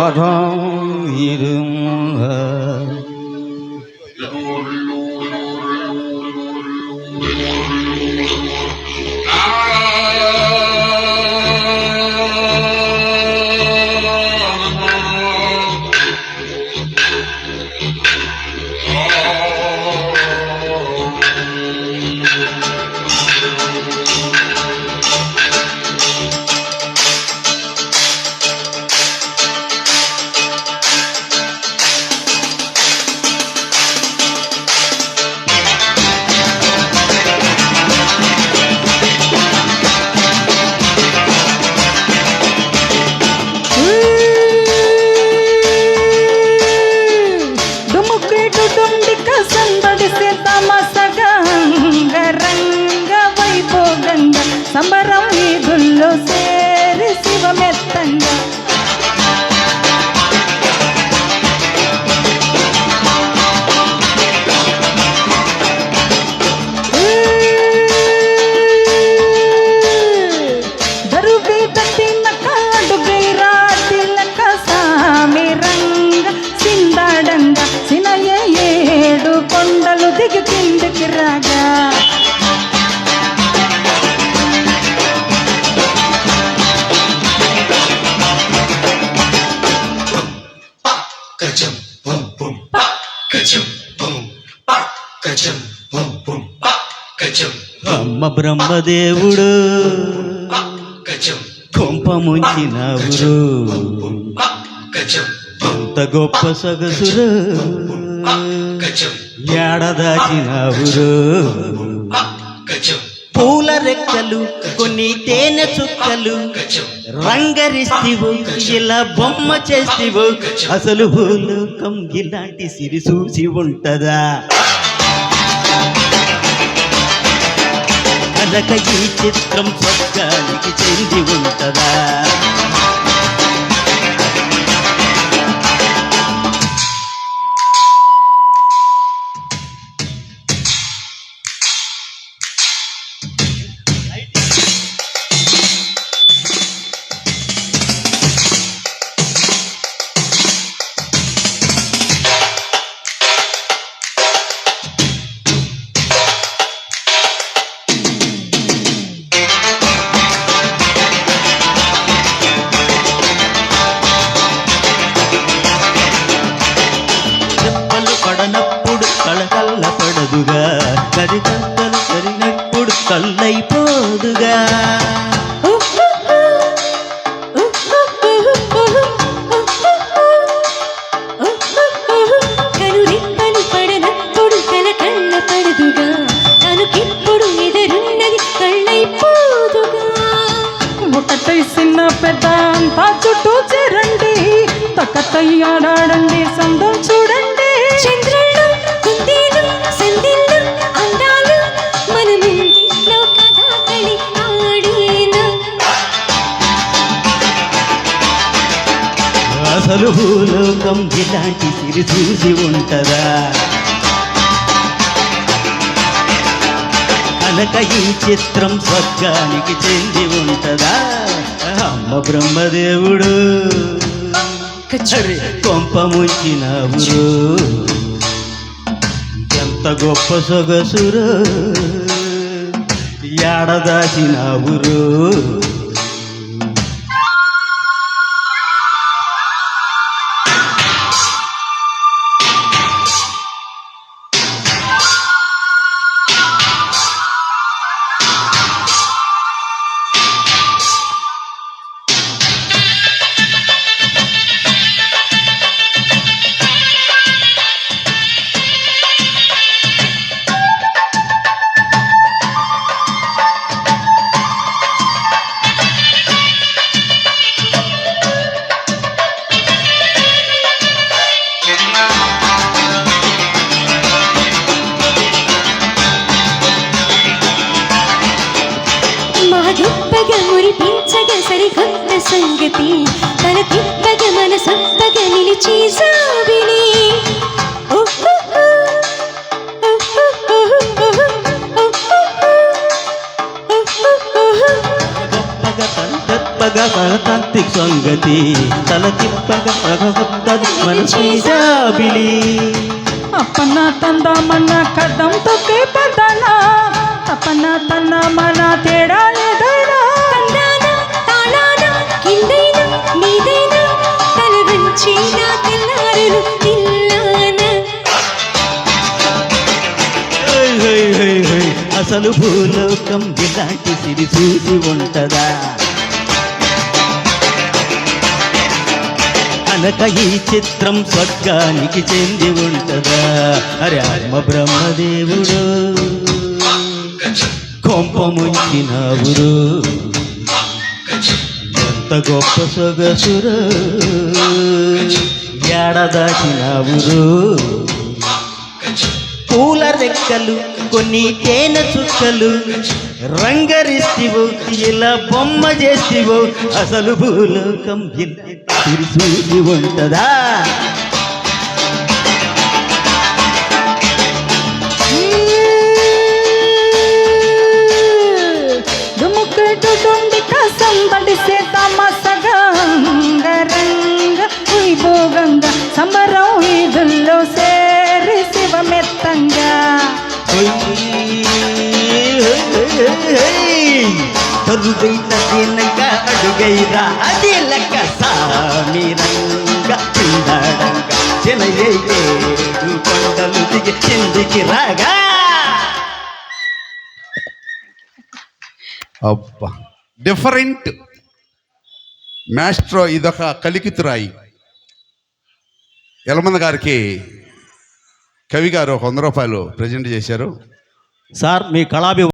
రథం ఇరుంగా సంబరం వీధుల్లో సేరి శివమెత్తంగా దరువే తట్టిన కాడుగై రాటిలక సామిరంగ సిందాడంగా సినయ ఏడు కొండలు దిగి కిందికి రాగా అమ్మ బ్రహ్మదేవుడు కొంప ముంచినవురు అంత గొప్ప సొగసురు ఏడదాచినవురు పూల రెక్కలు కొన్ని తేనె చుక్కలు రంగరిస్తివు ఇలా బొమ్మ చేస్తివు అసలు భూలోకం ఇలాంటి సిరి చూసి ఉంటదా కనుక ఈ చిత్రం స్వర్గానికి చెంది ఉంటదా కళకళ్ళ పడదుగా కరికత్తలు కరినప్పుడు కళ్ళైపోదుగా కనురెప్పలు పడనప్పుడు కళకళ్ళ పడదుగా కనుకిప్పుడు ఎదురున్నది కళ్ళైపోదుగా ఒకటై చిన్న పెద్ద అంతా చుట్టూ చేరండి తక్కతై ఆడాడండి సందం చూడండి చంద్రుడు కుందేలు సందిళ్ళు అందాలు మన ముంగిట్లో కథాకళి ఆడేను అసలు భూలోకం ఇలాంటి సిరి చూసి ఉంటదా కనుక ఈ చిత్రం స్వర్గానికి చెంది ఉంటదా అమ్మ బ్రహ్మదేవుడు కొంప ముంచినవురు ఎంత గొప్ప సొగసురు ఏడదాచినవురు సరికొత్త సంగతి తన తిప్పగ మనసొప్పగ నిలిచి సాబిని తిప్పగా తలతంతి సంగతి తల తిప్పగా కొత్తది మనసు జాబిలి అప్పన్న తందామన్న కదం తొక్కే పదన తపన తన మన తేడా లేదైనా తందానా తాళానా కిందైనా మీదైనా తల వంచి నా తెల్లారులు తిల్లానా అసలు భూలోకం ఇలాంటి సిరి చూసి ఉంటదా కనుక ఈ చిత్రం స్వర్గానికి చెంది ఉంటదా అరే ఆత్మ బ్రహ్మదేవుడు కొంప ముంచినావురు ఎంత గొప్ప సొగసురు ఏడదాచినావురు పూల రెక్కలు కొన్ని తేనె చుక్కలు రంగరిస్తివో ఇలా బొమ్మ చేస్తివో అసలు భూలోకం చూసి ఉంటదా దుముకుడు డుండి కసం బడిసే తమసగంగ రంగ వైభోగంగా సమరం ఈదుల్లో సేరి శివమెత్తంగా తరుగైన దీనంగా అడుగైరా అది లెక్క సామిరంగా చిందడంగా చెనయేడు కొండలు దిగి కిందికి రాగా అబ్బా డిఫరెంట్ మాస్ట్రో ఇదొక కలికితురాయి యలమంద గారికి కవి గారు 100 రూపాయలు ప్రజెంట్ చేశారు సార్ మీ కళాభి